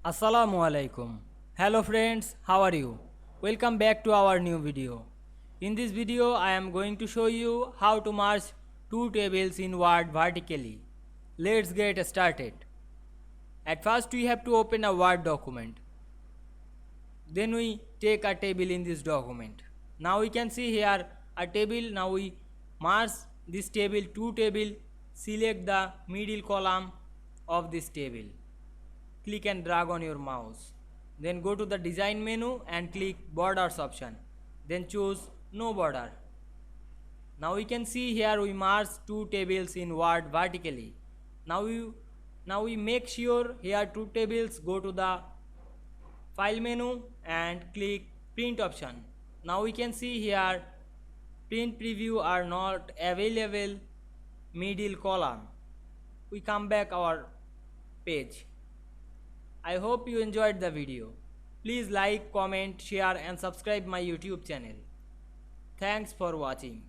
Assalamu alaikum. Hello friends, how are you? Welcome back to our new video. In this video, I am going to show you how to merge two tables in Word vertically. Let's get started. At first, we have to open a Word document. Then we take a table in this document. Now we can see here a table. Now we merge this table, two table, select the middle column of this table. Click and drag on your mouse. Then go to the design menu and click borders option. Then choose no border. Now we can see here we merge two tables in Word vertically. Now we make sure here two tables, go to the file menu and click print option. Now we can see here print preview are not available, middle column. We come back our page. I hope you enjoyed the video. Please like, comment, share and subscribe my YouTube channel. Thanks for watching.